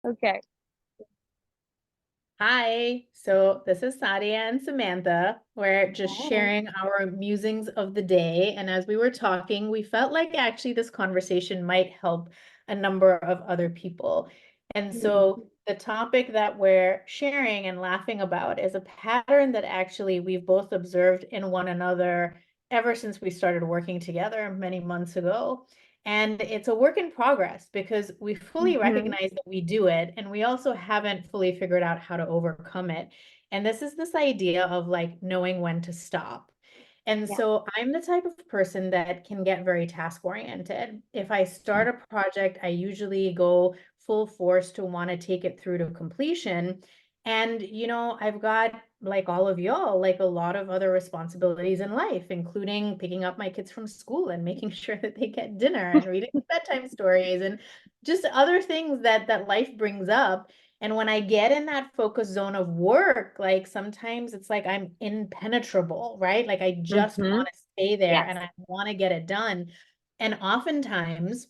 Okay. Hi, so this is Sadia and Samantha. We're just Oh. sharing our musings of the day. And as we were talking, we felt like actually this conversation might help a number of other people. And Mm. so the topic that we're sharing and laughing about is a pattern that actually we've both observed in one another ever since we started working together many months ago. And it's a work in progress because we fully Hmm. recognize that we do it, and we also haven't fully figured out how to overcome it. And this is this idea of like knowing when to stop. And Yeah. so I'm the type of person that can get very task oriented. If I start a project, I usually go full force to want to take it through to completion. And, I've got, like all of y'all, like a lot of other responsibilities in life, including picking up my kids from school and making sure that they get dinner and reading bedtime stories and just other things that life brings up. And when I get in that focus zone of work, like sometimes it's like I'm impenetrable, right? Like I just Hmm. want to stay there Yes. and I want to get it done. And oftentimes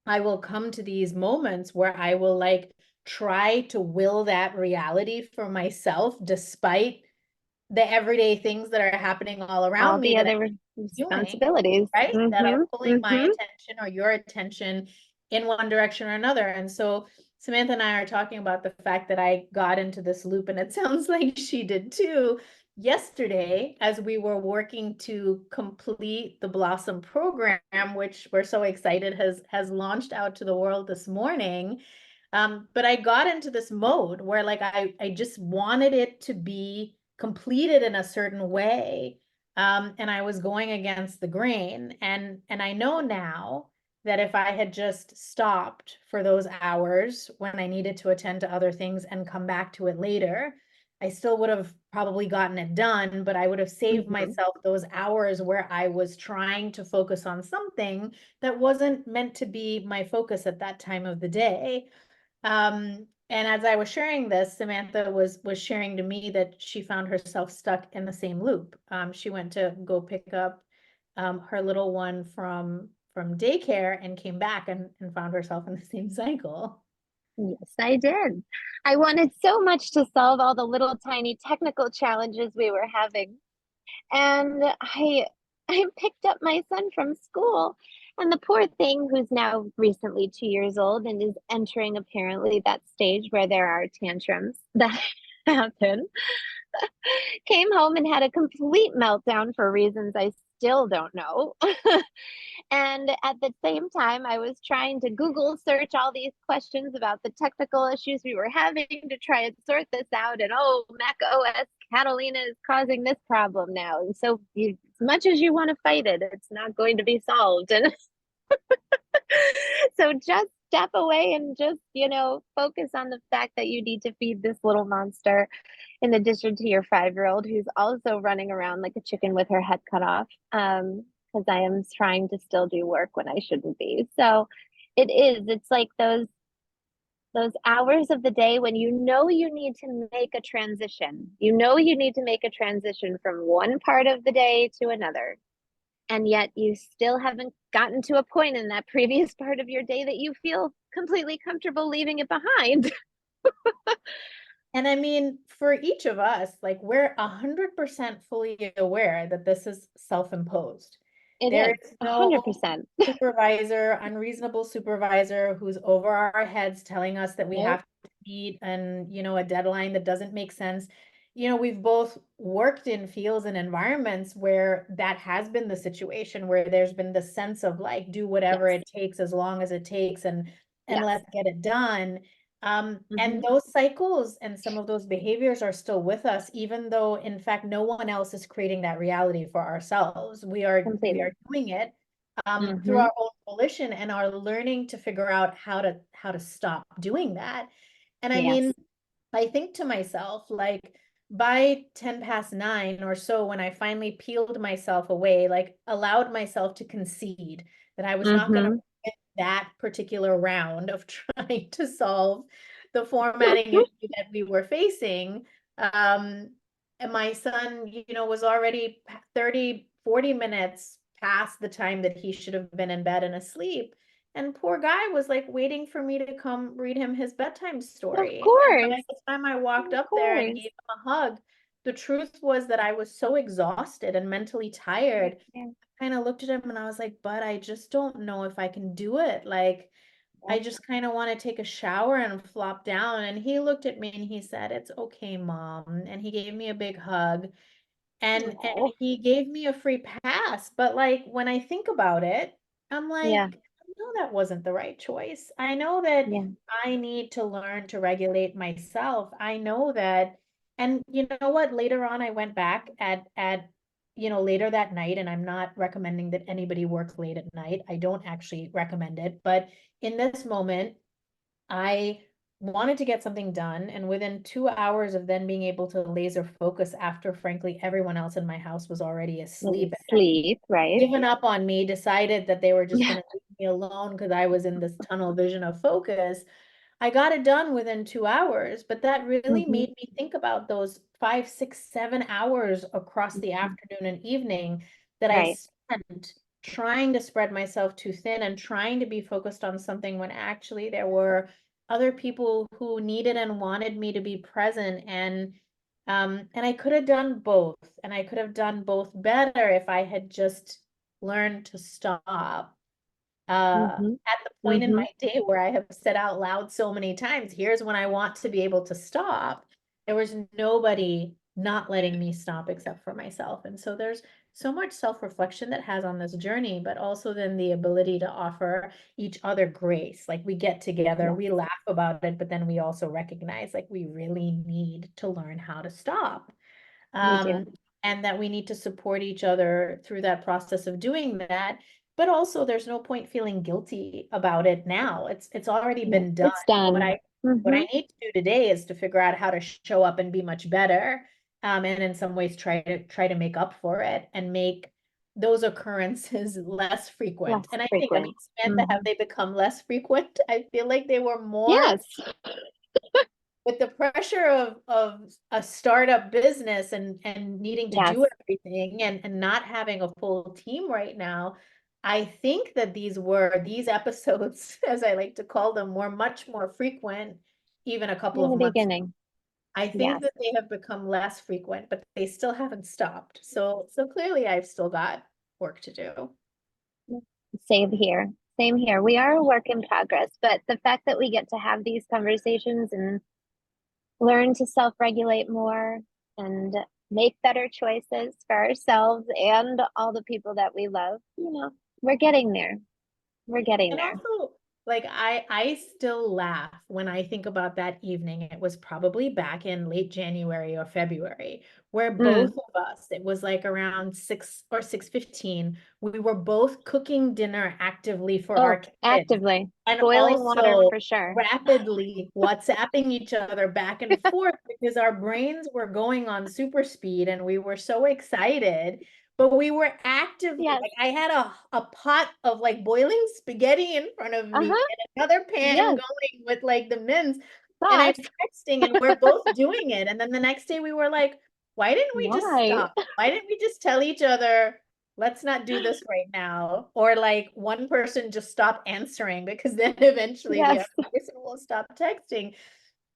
I will come to these moments where I will like try to will that reality for myself despite the everyday things that are happening all All around me the that I other be doing, responsibilities. right? That are Hmm. pulling my Hmm. attention or your attention in one direction or another. And so Samantha and I are talking about the fact that I got into this loop, and it sounds like she did too yesterday as we were working to complete the Blossom program, which we're so excited has launched out to the world this morning. But I got into this mode where like I just wanted it to be completed in a certain way. And I was going against the grain. And I know now that if I had just stopped for those hours when I needed to attend to other things and come back to it later, I still would have probably gotten it done, but I would have saved Hmm. myself those hours where I was trying to focus on something that wasn't meant to be my focus at that time of the day. And as I was sharing this, Samantha was sharing to me that she found herself stuck in the same loop. She went to go pick up her little one from daycare and came back and found herself in the same cycle. Yes, I did. I wanted so much to solve all the little tiny technical challenges we were having. And I picked up my son from school, and the poor thing, who's now recently 2 years old and is entering apparently that stage where there are tantrums that happen, came home and had a complete meltdown for reasons I still don't know. And at the same time, I was trying to Google search all these questions about the technical issues we were having to try and sort this out. And oh, Mac OS Catalina is causing this problem now. And so, as much as you want to fight it, it's not going to be solved. And so, just step away and just, focus on the fact that you need to feed this little monster in addition to your 5 year old who's also running around like a chicken with her head cut off. Because I am trying to still do work when I shouldn't be. So it's like those hours of the day when you know you need to make a transition. You know you need to make a transition from one part of the day to another. And yet you still haven't gotten to a point in that previous part of your day that you feel completely comfortable leaving it behind. And I mean, for each of us, like we're 100% fully aware that this is self-imposed. It There is is a no hundred percent. supervisor, unreasonable supervisor who's over our heads telling us that we Nope. have to meet and, a deadline that doesn't make sense. We've both worked in fields and environments where that has been the situation, where there's been the sense of like, do whatever Yes. it takes as long as it takes and Yes. let's get it done. And Hmm. those cycles and some of those behaviors are still with us, even though, in fact, no one else is creating that reality for ourselves. We are Completely. doing it through Hmm. our own volition and are learning to figure out how to stop doing that. And I Yes. mean, I think to myself, like by 10 past 9 or so, when I finally peeled myself away, like allowed myself to concede that I was not going to Hmm. win that particular round of trying to solve the formatting issue that we were facing. And my son, was already 30, 40 minutes past the time that he should have been in bed and asleep. And poor guy was like waiting for me to come read him his bedtime Of story. And by course. the time I walked Of up there and course. gave him a hug, the truth was that I was so exhausted and mentally tired. Yeah. I kind of looked at him and I was like, but I just don't know if I can do it. Like, I Yeah. just kind of want to take a shower and flop down. And he looked at me and he said, "It's okay, mom." And he gave me a big hug and Oh, he gave me a free pass. But like when I think about it, I'm like, yeah. I know that wasn't the right choice. I know that Yeah. I need to learn to regulate myself. I know that, and you know what? Later on, I went back at later that night, and I'm not recommending that anybody work late at night. I don't actually recommend it, but in this moment, I wanted to get something done, and within 2 hours of then being able to laser focus after, frankly, everyone else in my house was already And asleep and sleep, right? given up on me, decided that they were just Yeah. going to leave me alone because I was in this tunnel vision of focus. I got it done within 2 hours, but that really Hmm. made me think about those 5, 6, 7 hours across the Hmm. afternoon and evening that I Right. spent trying to spread myself too thin and trying to be focused on something when actually there were other people who needed and wanted me to be present. And I could have done both, and I could have done both better if I had just learned to stop Hmm. at the point in Hmm. my day where I have said out loud so many times, here's when I want to be able to stop. There was nobody not letting me stop except for myself. And so there's so much self-reflection that has on this journey, but also then the ability to offer each other grace. Like we get together, Yeah, we laugh about it, but then we also recognize like we really need to learn how to stop. we Um, do. and that we need to support each other through that process of doing that. But also there's no point feeling guilty about it now. It's already Yeah, been done. it's What done. I what Hmm. I need to do today is to figure out how to show up and be much better. And in some ways try to make up for it and make those occurrences less frequent. Less And I mean, frequent. Samantha, have Hmm. they become less frequent? I feel like they were more Yes. with the pressure of a startup business and needing to Yes. do everything and not having a full team right now. I think that these episodes, as I like to call them, were much more frequent even a couple In of the months ago. beginning. I think Yes. that they have become less frequent, but they still haven't stopped. So clearly I've still got work to do. Same here. Same here. We are a work in progress, but the fact that we get to have these conversations and learn to self-regulate more and make better choices for ourselves and all the people that we love, we're getting there. We're getting And there. also, like I still laugh when I think about that evening. It was probably back in late January or February, where both Mm. of us, it was like around 6 or 6:15, we were both cooking dinner actively for our Oh, kids actively. and Boiling water also for sure. rapidly WhatsApping each other back and forth because our brains were going on super speed and we were so excited. But we were actively, Yes. like I had a pot of like boiling spaghetti in front of me Uh-huh. and another pan Yes. going with like the mince. And I'm Sauce. texting and we're both doing it. And then the next day we were like, why didn't we just Why? stop? Why didn't we just tell each other, let's not do this right now? Or like one person just stop answering because then eventually the Yes. other person will stop texting.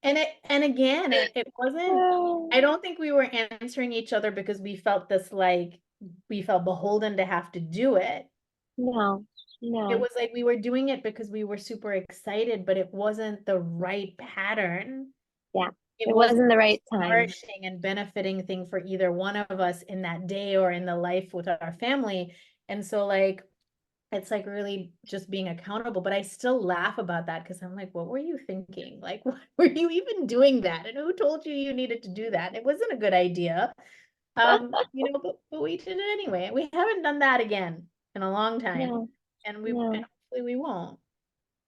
And again, it wasn't, Oh, I don't think we were answering each other because we felt this like we felt beholden to have to do it. no, It no. was like we were doing it because we were super excited, but it wasn't the right pattern. Yeah. It It wasn't wasn't the the most right time. nourishing and benefiting thing for either one of us in that day or in the life with our family. And so like it's like really just being accountable, but I still laugh about that because I'm like, what were you thinking? Like, why were you even doing that? And who told you you needed to do that? It wasn't a good idea. But we did it anyway. We haven't done that again in a long time, No, and no. hopefully we won't.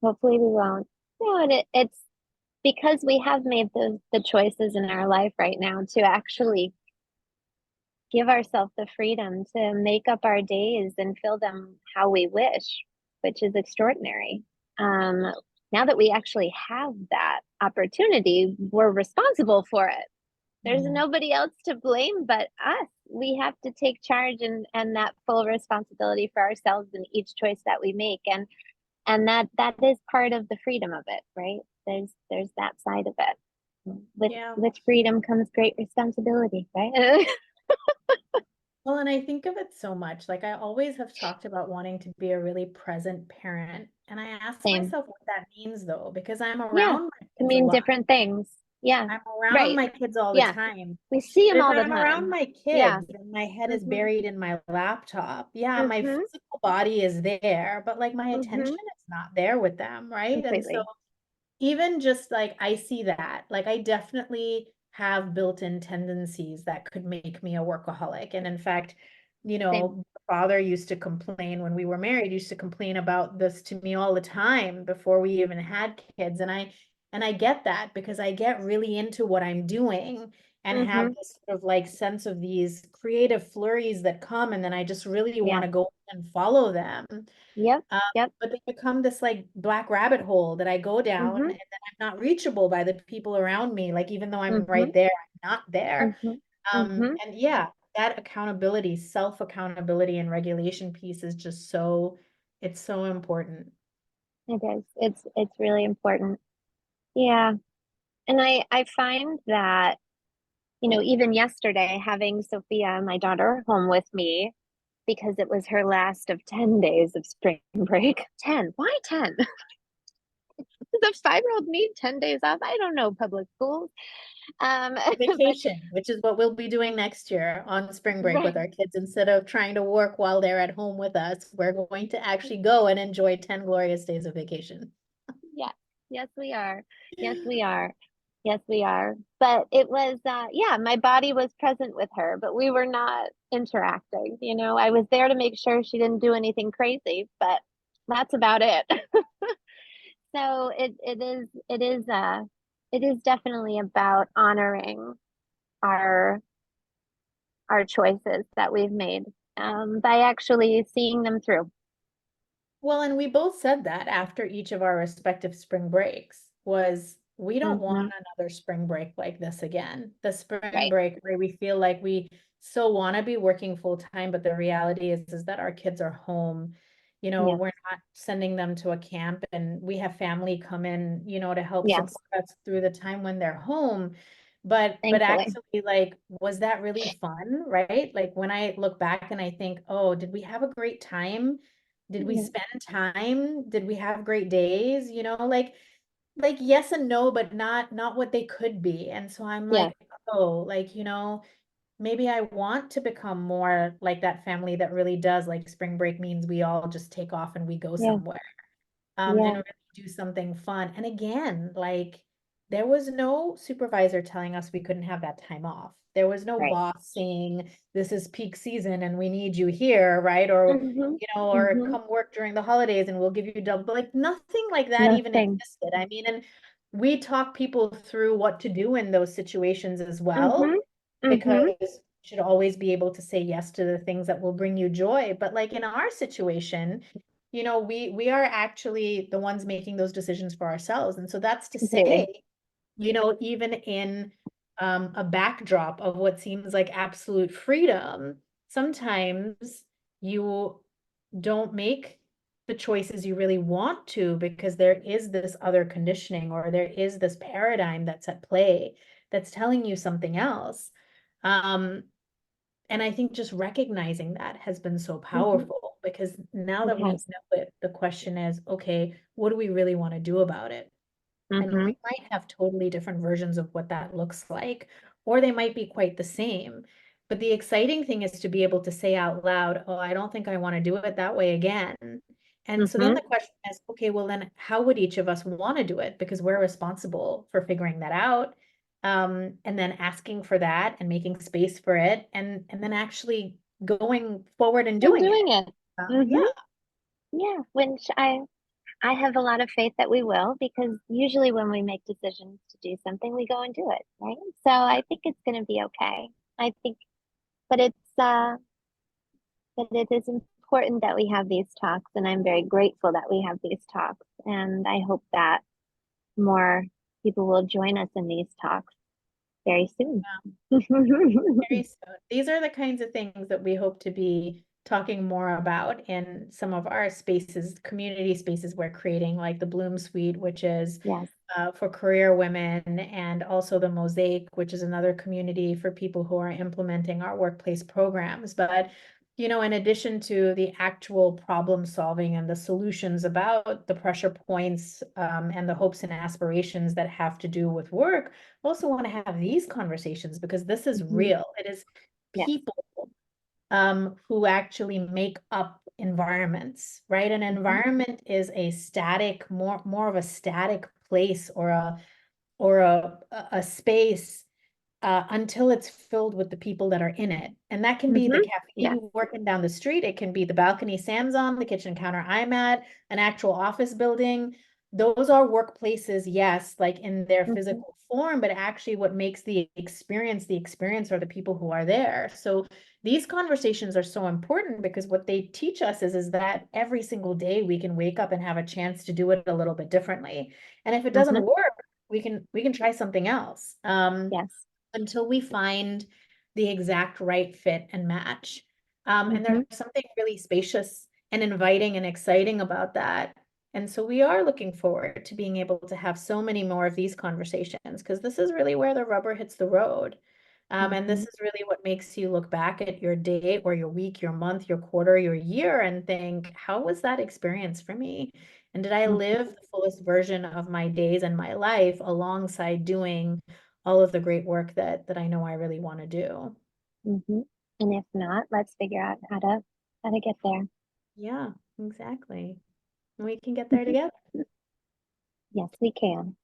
Hopefully we won't. No, and it's because we have made the choices in our life right now to actually give ourselves the freedom to make up our days and fill them how we wish, which is extraordinary. Um, Now that we actually have that opportunity, we're responsible for it. There's Mhm. nobody else to blame but us. We have to take charge and that full responsibility for ourselves in each choice that we make. And And that is part of the freedom of it, right? There's that side of it. Yeah. With freedom comes great responsibility, right? Well, and I think of it so much. Like I always have talked about wanting to be a really present parent. And I ask Same. myself what that means though, because I'm Yeah, around my can kids a mean lot. different things. Yeah, I'm around right. my kids all the Yeah, time. we see But them if all the I'm around time. my Yeah. kids and my head is Mm-hmm. buried in my laptop, yeah, my Mm-hmm. physical body is there, but like my Mm-hmm. attention is not there with them, right? And so Completely. even just like I see that, like I definitely have built-in tendencies that could make me a workaholic. And in fact, Same. father used to complain when we were married, used to complain about this to me all the time before we even had kids. And I get that because I get really into what I'm doing and have Mm-hmm. this sort of like sense of these creative flurries that come, and then I just really want Yeah. to go and follow them. Yep. Um, Yep. but they become this like black rabbit hole that I go down, and Mm-hmm. then I'm not reachable by the people around me. Like even though I'm Mm-hmm. right there, I'm not there. Mm-hmm. Mm-hmm. And yeah, that accountability, self accountability, and regulation piece is just it's so important. It is. It's really important. Yeah. And I find that, even yesterday, having Sophia, my daughter, home with me because it was her last of 10 days of spring break. 10. Why 10? Does a 5-year-old need 10 days off? I don't know, public schools. But Vacation, which is what we'll be doing next year on spring break with right. our kids. Instead of trying to work while they're at home with us, we're going to actually go and enjoy 10 glorious days of vacation. Yes. Yes, we are. Yes, we are. Yes, we are. But it was, yeah, my body was present with her, but we were not interacting. I was there to make sure she didn't do anything crazy, but that's about it. So it is definitely about honoring our our choices that we've made, by actually seeing them through. Well, and we both said that after each of our respective spring breaks was we don't want Hmm. another spring break like this again. The spring Right. break where we feel like we so want to be working full time, but the reality is that our kids are home. Yes. We're not sending them to a camp, and we have family come in, to help Yes. support us through the time when they're home. But Thankfully. actually, like, was that really fun, right? Like when I look back and I think, oh, did we have a great time? Did we Yeah. spend time? Did we have great days? Like yes and no, but not what they could be. And so I'm Yeah. like, oh, like, maybe I want to become more like that family that really does like spring break means we all just take off and we go Yeah. somewhere, and Yeah. really do something fun. And again, like there was no supervisor telling us we couldn't have that time off. There was no Right. boss saying this is peak season and we need you here, right? Or Hmm. or Hmm. come work during the holidays and we'll give you double. Like nothing like that even Nothing. existed. I mean, and we talk people through what to do in those situations as well, Hmm. because Hmm. you should always be able to say yes to the things that will bring you joy. But like in our situation, we are actually the ones making those decisions for ourselves. And so that's to say, Completely. even in a backdrop of what seems like absolute freedom, sometimes you don't make the choices you really want to because there is this other conditioning or there is this paradigm that's at play that's telling you something else. Um, and I think just recognizing that has been so Hmm. powerful because now It that we has. know it, the question is, okay, what do we really want to do about it? And Hmm. we might have totally different versions of what that looks like, or they might be quite the same. But the exciting thing is to be able to say out loud, oh, I don't think I want to do it that way again. And so then Hmm. the question is, okay, well, then how would each of us want to do it? Because we're responsible for figuring that out. And then asking for that and making space for it, and then actually going forward and And doing it. doing it. Yeah. Hmm. Yeah. Which I have a lot of faith that we will, because usually when we make decisions to do something, we go and do it, right? So I think it's going to be okay. I think, but it is important that we have these talks, and I'm very grateful that we have these talks, and I hope that more people will join us in these talks very soon. Very soon. These are the kinds of things that we hope to be talking more about in some of our spaces, community spaces we're creating, like the Bloom Suite, which is Yes. for career women, and also the Mosaic, which is another community for people who are implementing our workplace programs. But, in addition to the actual problem solving and the solutions about the pressure points, and the hopes and aspirations that have to do with work, I also want to have these conversations because this is Hmm. real. It is Yes. people who actually make up environments, right? An Hmm. environment is a static, more of a static place, or a space, until it's filled with the people that are in it. And that can be the Hmm. Yes. cafe working down the street. It can be the balcony Sam's on, the kitchen counter I'm at, an actual office building. Those are workplaces, yes, like in their Hmm. physical form, but actually what makes the experience are the people who are there. So these conversations are so important because what they teach us is that every single day we can wake up and have a chance to do it a little bit differently. And if it doesn't Hmm. work, we can try something else. Yes. Until we find the exact right fit and match. And there's Hmm. something really spacious and inviting and exciting about that. And so we are looking forward to being able to have so many more of these conversations because this is really where the rubber hits the road. And this Hmm. is really what makes you look back at your day or your week, your month, your quarter, your year, and think, how was that experience for me? And did I live Hmm. the fullest version of my days and my life alongside doing all of the great work that I know I really want to do? Hmm. And if not, let's figure out how to get there. Yeah, exactly. We can get there together. Yes, we can.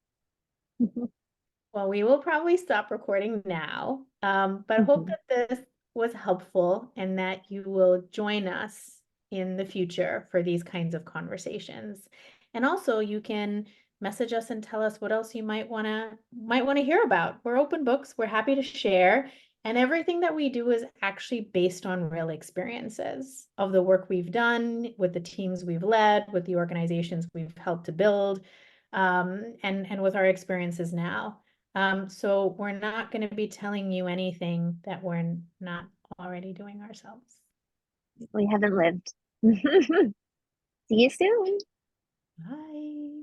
Well, we will probably stop recording now, but hope Hmm. that this was helpful and that you will join us in the future for these kinds of conversations. And also, you can message us and tell us what else you might want to hear about. We're open books. We're happy to share, and everything that we do is actually based on real experiences of the work we've done with the teams we've led, with the organizations we've helped to build, and with our experiences now. So we're not going to be telling you anything that we're not already doing ourselves. We haven't lived. See you soon. Bye.